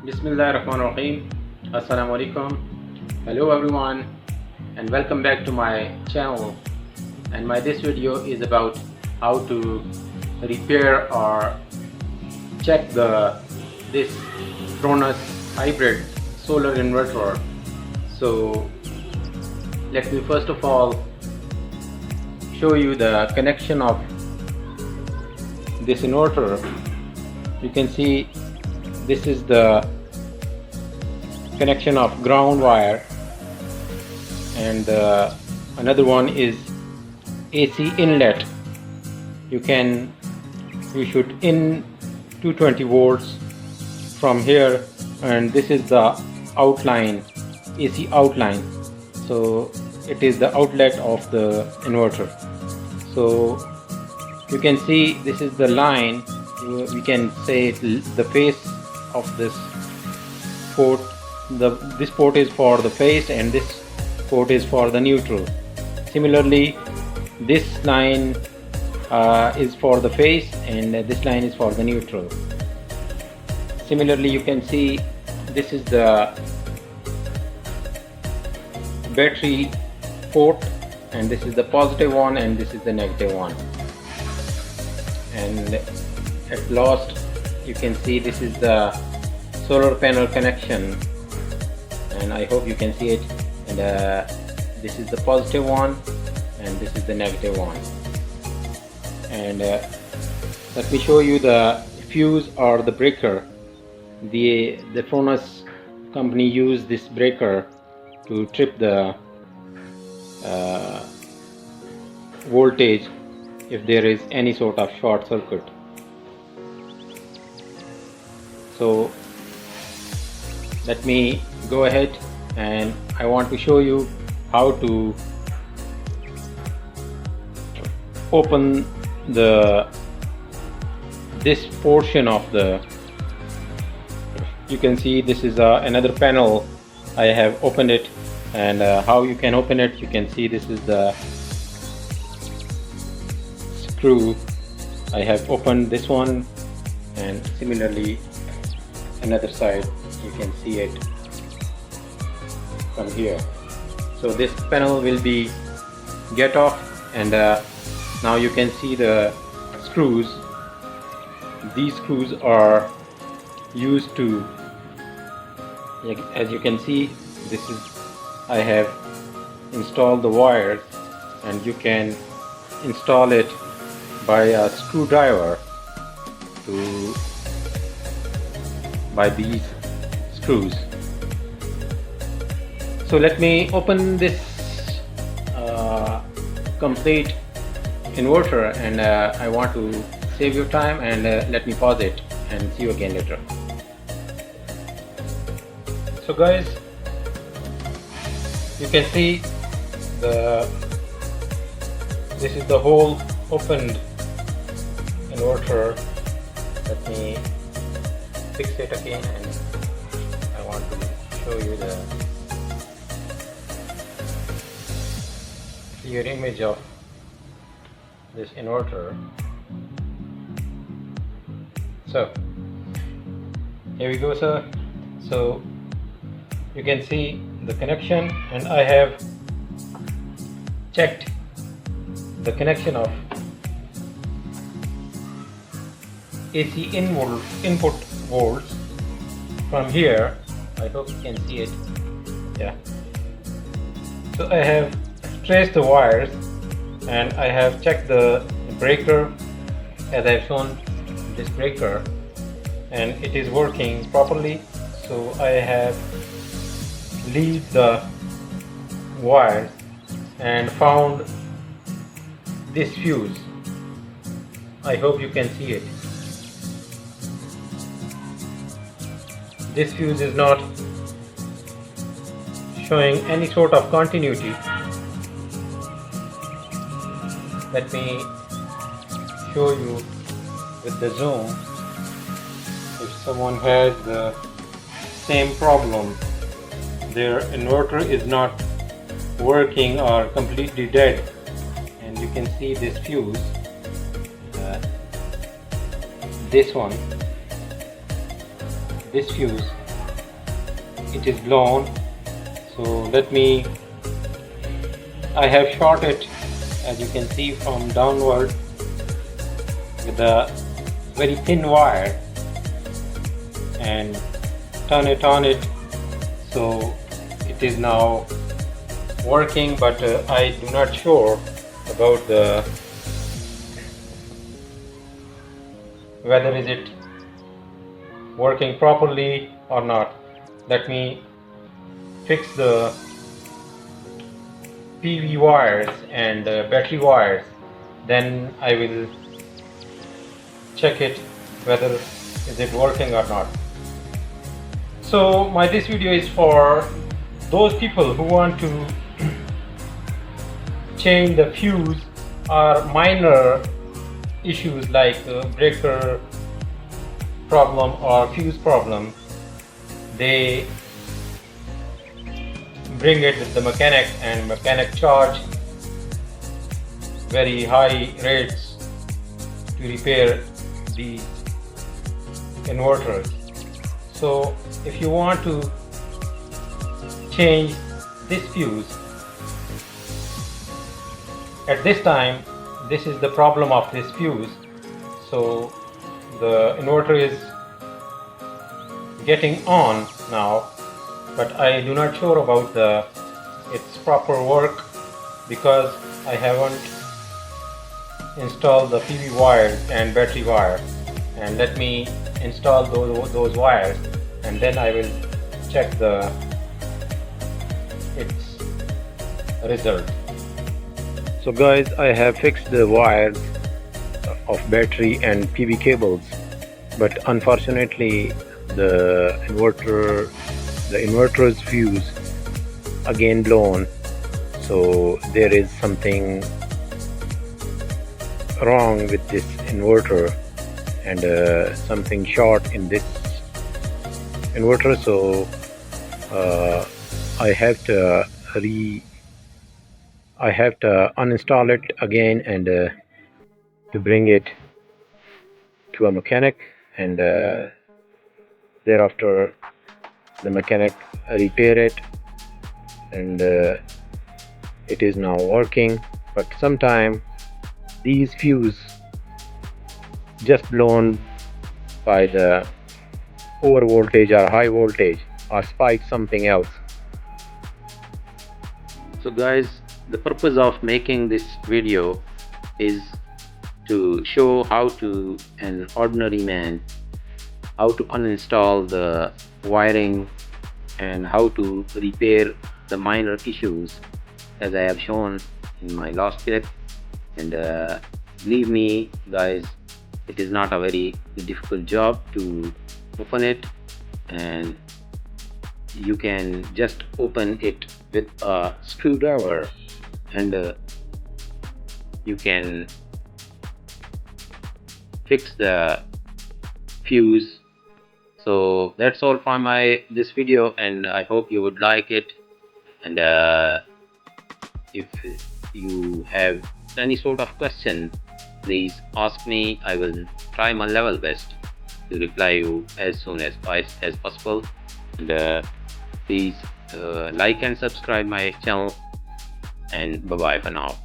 Bismillahirrahmanirrahim. Assalamu alaikum. Hello everyone and welcome back to my channel. And this video is about how to repair or check this Cronus hybrid solar inverter. So let me first of all show you the connection of this inverter. You can see this is the connection of ground wire, and another one is AC inlet. You should in 220 volts from here, and this is the outline, AC outline. So it is the outlet of the inverter. So you can see this is the line. We can say the face of this port. This port is for the face and this port is for the neutral. Similarly, this line is for the face and this line is for the neutral. Similarly, you can see this is the battery port, and this is the positive one and this is the negative one. And at last you can see this is the solar panel connection, and I hope you can see it. And this is the positive one and this is the negative one. And let me show you the fuse or the breaker. The Cronus company used this breaker to trip the voltage if there is any sort of short circuit. So let me go ahead, and I want to show you how to open this portion of the. You can see this is another panel. I have opened it, and how you can open it, you can see this is the screw. I have opened this one, and similarly another side you can see it from here. So this panel will be get off, and now you can see the screws. These screws are used to, as you can see, this is, I have installed the wires, and you can install it by a screwdriver by these screws. So let me open this complete inverter, and I want to save your time, and let me pause it and see you again later. So guys, you can see this is the whole opened inverter. Let me fix it again, and I want to show you the clear image of this inverter. So here we go, sir. So you can see the connection, and I have checked the connection of AC input volts from here. I hope you can see it. Yeah. So I have traced the wires, and I have checked the breaker, as I have shown this breaker, and it is working properly. So I have lead the wires and found this fuse. I hope you can see it. This fuse is not showing any sort of continuity. Let me show you with the zoom. If someone has the same problem, their inverter is not working or completely dead, and you can see this fuse, this one, this fuse it is blown. So let me, I have short it, as you can see, from downward with a very thin wire and turn it on it. So it is now working, but I do not sure about the whether is it working properly or not. Let me fix the PV wires and battery wires, then I will check it whether is it working or not. So this video is for those people who want to change the fuse or minor issues like breaker problem or fuse problem. They bring it with the mechanic, and mechanic charge very high rates to repair the inverters. So if you want to change this fuse, at this time this is the problem of this fuse. So the inverter is getting on now, but I do not sure about its proper work because I haven't installed the PV wires and battery wire. And let me install those wires, and then I will check its result. So guys, I have fixed the wires of battery and PV cables, but unfortunately the inverter's fuse again blown. So there is something wrong with this inverter, and something short in this inverter. So I have to uninstall it again and to bring it to a mechanic, and thereafter the mechanic repair it, and it is now working. But sometime these fuse just blown by the over voltage or high voltage or spike something else. So guys, the purpose of making this video is to show how to an ordinary man how to uninstall the wiring and how to repair the minor issues, as I have shown in my last clip. And believe me guys, it is not a very difficult job to open it, and you can just open it with a screwdriver, and you can fix the fuse. So that's all from this video, and I hope you would like it. And if you have any sort of question, please ask me. I will try my level best to reply you as soon as possible. And please like and subscribe my channel, and bye bye for now.